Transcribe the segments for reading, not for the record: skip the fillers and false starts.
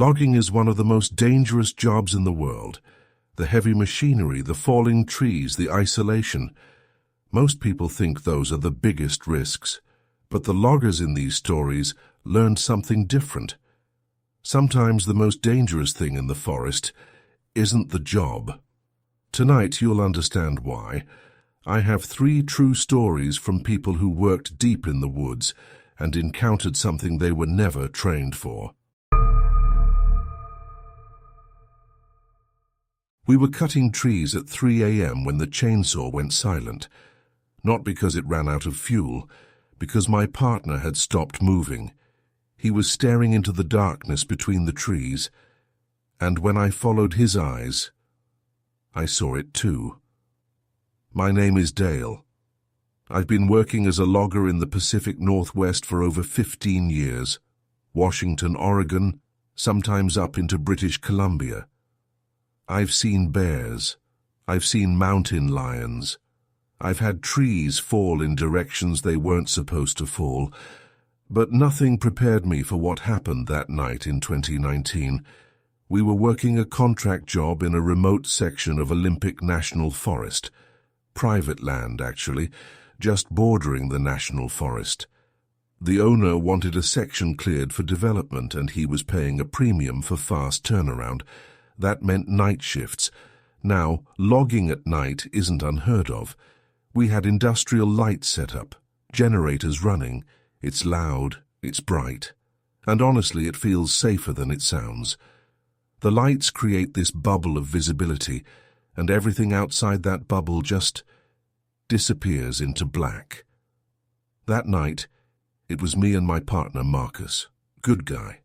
Logging is one of the most dangerous jobs in the world. The heavy machinery, the falling trees, the isolation. Most people think those are the biggest risks, but the loggers in these stories learned something different. Sometimes the most dangerous thing in the forest isn't the job. Tonight you'll understand why. I have 3 true stories from people who worked deep in the woods and encountered something they were never trained for. We were cutting trees at 3 a.m. when the chainsaw went silent. Not because it ran out of fuel, because my partner had stopped moving. He was staring into the darkness between the trees, and when I followed his eyes, I saw it too. My name is Dale. I've been working as a logger in the Pacific Northwest for over 15 years. Washington, Oregon, sometimes up into British Columbia. I've seen bears. I've seen mountain lions. I've had trees fall in directions they weren't supposed to fall, but nothing prepared me for what happened that night in 2019. We were working a contract job in a remote section of Olympic National Forest. Private land, actually, just bordering the national forest. The owner wanted a section cleared for development, and he was paying a premium for fast turnaround. That meant night shifts. Now, logging at night isn't unheard of. We had industrial lights set up, generators running. It's loud, it's bright, and honestly it feels safer than it sounds. The lights create this bubble of visibility, and everything outside that bubble just disappears into black. That night, it was me and my partner Marcus. Good guy.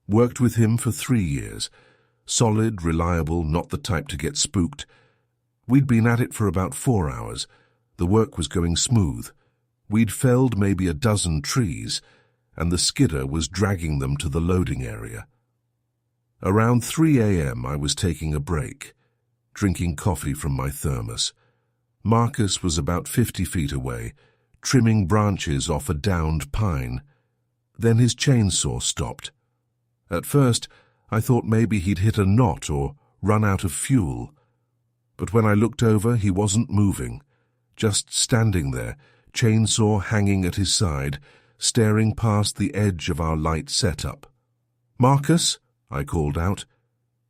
Worked with him for 3 years. Solid, reliable, not the type to get spooked. We'd been at it for about 4 hours. The work was going smooth. We'd felled maybe a dozen trees, and the skidder was dragging them to the loading area. Around 3 a.m. I was taking a break, drinking coffee from my thermos. Marcus was about 50 feet away, trimming branches off a downed pine. Then his chainsaw stopped. At first, I thought maybe he'd hit a knot or run out of fuel. But when I looked over, he wasn't moving, just standing there, chainsaw hanging at his side, staring past the edge of our light setup. "Marcus?" I called out.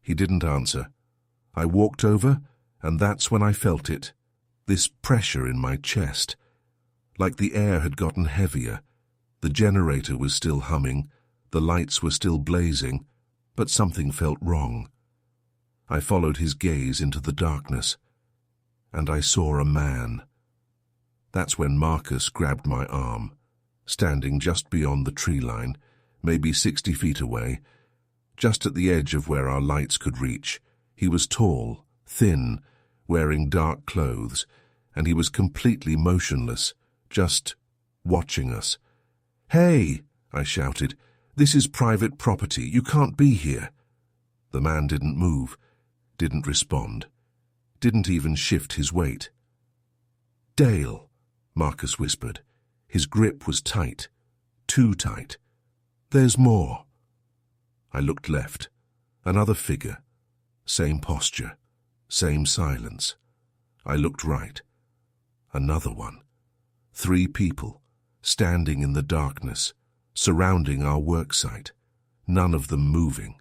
He didn't answer. I walked over, and that's when I felt it, this pressure in my chest. Like the air had gotten heavier. The generator was still humming, the lights were still blazing, but something felt wrong. I followed his gaze into the darkness, and I saw a man. That's when Marcus grabbed my arm, standing just beyond the tree line, maybe 60 feet away, just at the edge of where our lights could reach. He was tall, thin, wearing dark clothes, and he was completely motionless, just watching us. "Hey!" I shouted. "This is private property. You can't be here." The man didn't move, didn't respond, didn't even shift his weight. "Dale," Marcus whispered. His grip was tight, too tight. "There's more." I looked left. Another figure. Same posture, same silence. I looked right. Another one. 3 people, standing in the darkness, surrounding our worksite. None of them moving.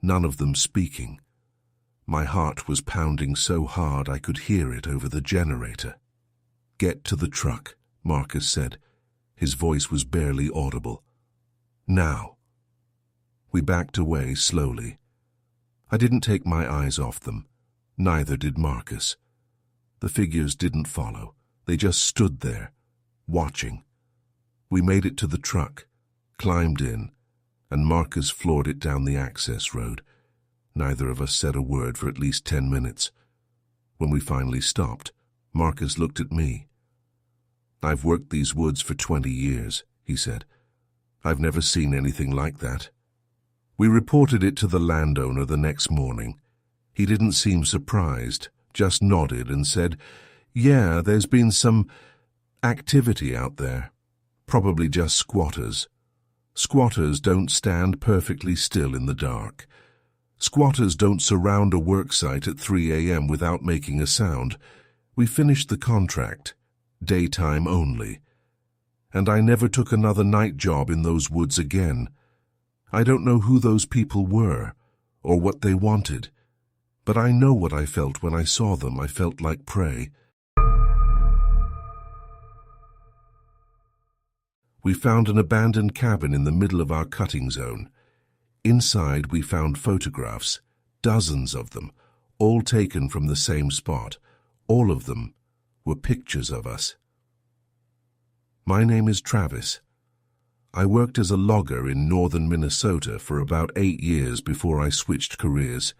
None of them speaking. My heart was pounding so hard I could hear it over the generator. "Get to the truck," Marcus said. His voice was barely audible. "Now." We backed away slowly. I didn't take my eyes off them. Neither did Marcus. The figures didn't follow. They just stood there, watching. We made it to the truck, climbed in, and Marcus floored it down the access road. Neither of us said a word for at least 10 minutes. When we finally stopped, Marcus looked at me. "I've worked these woods for 20 years, he said. "I've never seen anything like that." We reported it to the landowner the next morning. He didn't seem surprised, just nodded and said, "Yeah, there's been some activity out there. Probably just squatters. Squatters don't stand perfectly still in the dark. Squatters don't surround a worksite at 3 a.m. without making a sound. We finished the contract, daytime only. And I never took another night job in those woods again. I don't know who those people were, or what they wanted, but I know what I felt when I saw them. I felt like prey. We found an abandoned cabin in the middle of our cutting zone. Inside we found photographs, dozens of them, all taken from the same spot. All of them were pictures of us. My name is Travis. I worked as a logger in northern Minnesota for about 8 years before I switched careers.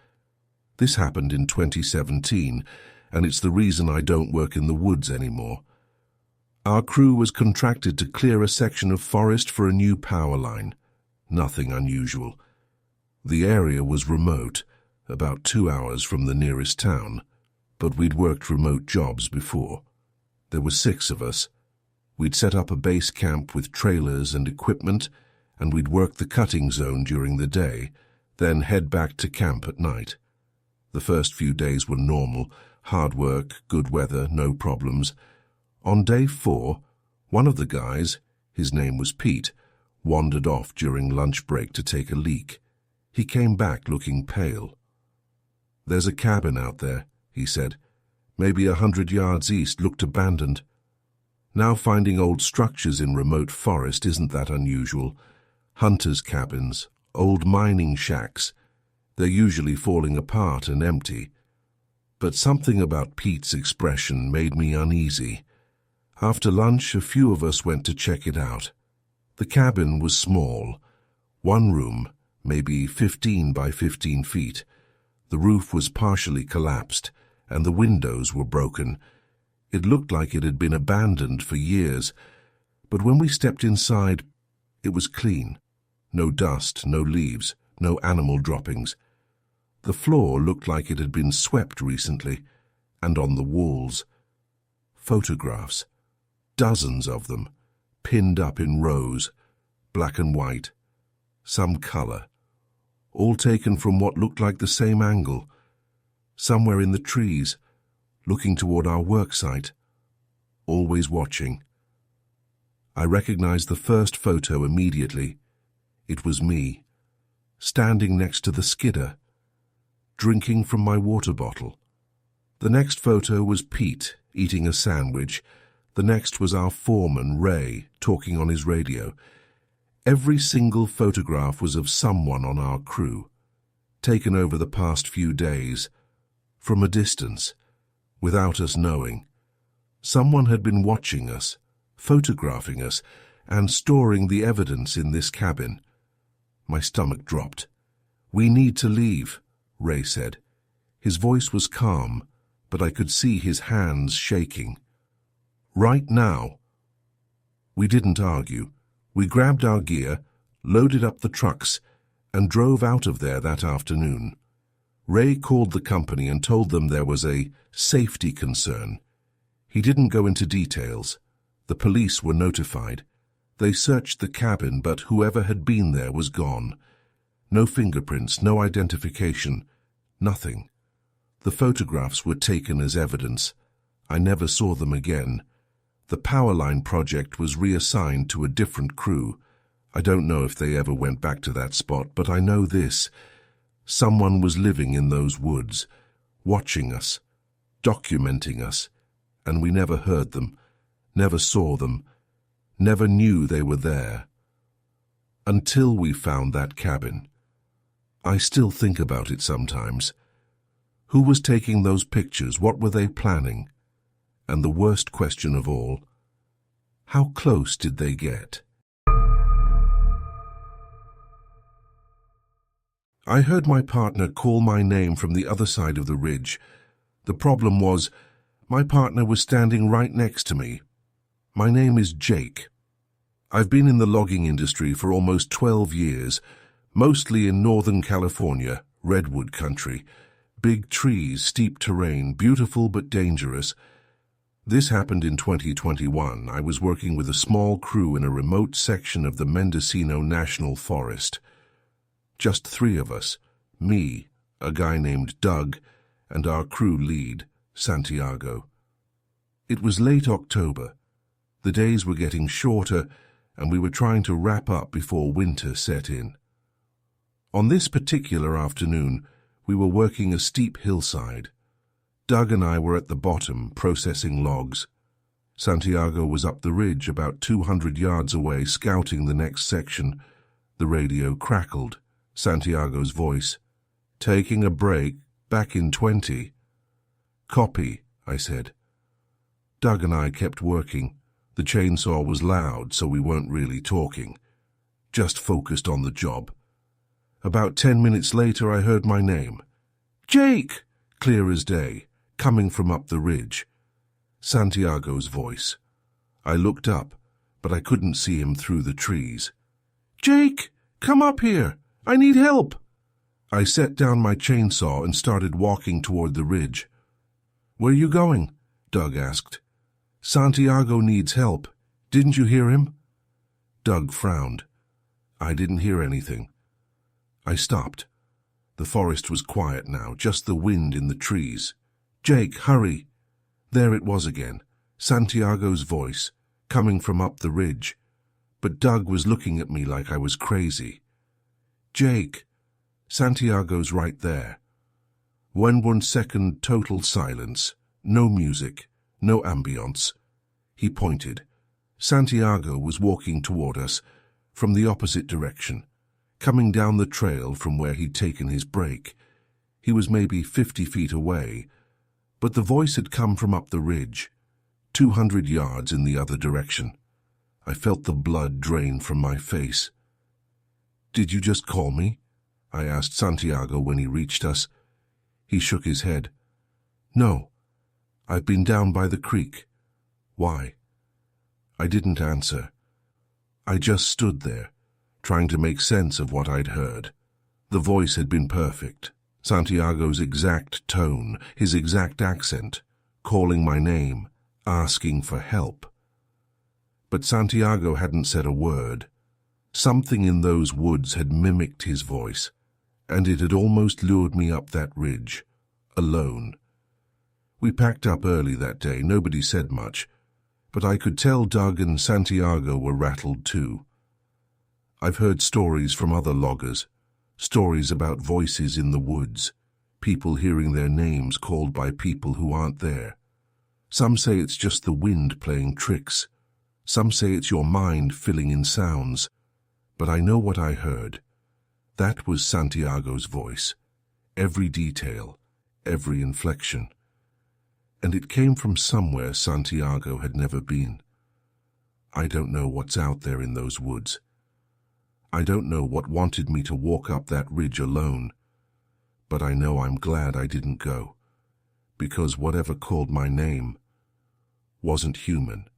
This happened in 2017, and it's the reason I don't work in the woods anymore. Our crew was contracted to clear a section of forest for a new power line. Nothing unusual. The area was remote, about 2 hours from the nearest town, but we'd worked remote jobs before. There were 6 of us. We'd set up a base camp with trailers and equipment, and we'd work the cutting zone during the day, then head back to camp at night. The first few days were normal, hard work, good weather, no problems. On day 4, one of the guys, his name was Pete, wandered off during lunch break to take a leak. He came back looking pale. "There's a cabin out there," he said. "Maybe 100 yards east, looked abandoned." Now finding old structures in remote forest isn't that unusual. Hunters' cabins, old mining shacks. They're usually falling apart and empty. But something about Pete's expression made me uneasy. After lunch, a few of us went to check it out. The cabin was small. One room, maybe 15 by 15 feet. The roof was partially collapsed, and the windows were broken. It looked like it had been abandoned for years, but when we stepped inside, it was clean. No dust, no leaves, no animal droppings. The floor looked like it had been swept recently, and on the walls, photographs. Dozens of them, pinned up in rows, black and white, some color, all taken from what looked like the same angle, somewhere in the trees, looking toward our worksite, always watching. I recognized the first photo immediately. It was me, standing next to the skidder, drinking from my water bottle. The next photo was Pete, eating a sandwich. The next was our foreman, Ray, talking on his radio. Every single photograph was of someone on our crew, taken over the past few days, from a distance, without us knowing. Someone had been watching us, photographing us, and storing the evidence in this cabin. My stomach dropped. "We need to leave," Ray said. His voice was calm, but I could see his hands shaking. "Right now." We didn't argue. We grabbed our gear, loaded up the trucks, and drove out of there that afternoon. Ray called the company and told them there was a safety concern. He didn't go into details. The police were notified. They searched the cabin, but whoever had been there was gone. No fingerprints, no identification, nothing. The photographs were taken as evidence. I never saw them again. The power line project was reassigned to a different crew. I don't know if they ever went back to that spot, but I know this. Someone was living in those woods, watching us, documenting us, and we never heard them, never saw them, never knew they were there. Until we found that cabin. I still think about it sometimes. Who was taking those pictures? What were they planning? And the worst question of all, how close did they get? I heard my partner call my name from the other side of the ridge. The problem was, my partner was standing right next to me. My name is Jake. I've been in the logging industry for almost 12 years, mostly in Northern California, redwood country. Big trees, steep terrain, beautiful but dangerous. This happened in 2021. I was working with a small crew in a remote section of the Mendocino National Forest. Just 3 of us, me, a guy named Doug, and our crew lead, Santiago. It was late October. The days were getting shorter, and we were trying to wrap up before winter set in. On this particular afternoon, we were working a steep hillside. Doug and I were at the bottom, processing logs. Santiago was up the ridge about 200 yards away, scouting the next section. The radio crackled. Santiago's voice. "Taking a break, back in 20. "Copy," I said. Doug and I kept working. The chainsaw was loud, so we weren't really talking. Just focused on the job. About 10 minutes later, I heard my name. "Jake!" Clear as day, coming from up the ridge. Santiago's voice. I looked up, but I couldn't see him through the trees. "Jake, come up here! I need help!" I set down my chainsaw and started walking toward the ridge. "Where you going?" Doug asked. "Santiago needs help. Didn't you hear him?" Doug frowned. I didn't hear anything. I stopped. The forest was quiet now, just the wind in the trees. "Jake, hurry!" There it was again, Santiago's voice, coming from up the ridge. But Doug was looking at me like I was crazy. "Jake, Santiago's right there." 1 second total silence, no music, no ambience. He pointed. Santiago was walking toward us, from the opposite direction, coming down the trail from where he'd taken his break. He was maybe 50 feet away, but the voice had come from up the ridge, 200 yards in the other direction. I felt the blood drain from my face. "Did you just call me?" I asked Santiago when he reached us. He shook his head. "No, I've been down by the creek." "Why?" I didn't answer. I just stood there, trying to make sense of what I'd heard. The voice had been perfect. Santiago's exact tone, his exact accent, calling my name, asking for help. But Santiago hadn't said a word. Something in those woods had mimicked his voice, and it had almost lured me up that ridge, alone. We packed up early that day. Nobody said much, but I could tell Doug and Santiago were rattled too. I've heard stories from other loggers, stories about voices in the woods, people hearing their names called by people who aren't there. Some say it's just the wind playing tricks. Some say it's your mind filling in sounds. But I know what I heard. That was Santiago's voice. Every detail, every inflection. And it came from somewhere Santiago had never been. I don't know what's out there in those woods. I don't know what wanted me to walk up that ridge alone, but I know I'm glad I didn't go, because whatever called my name wasn't human.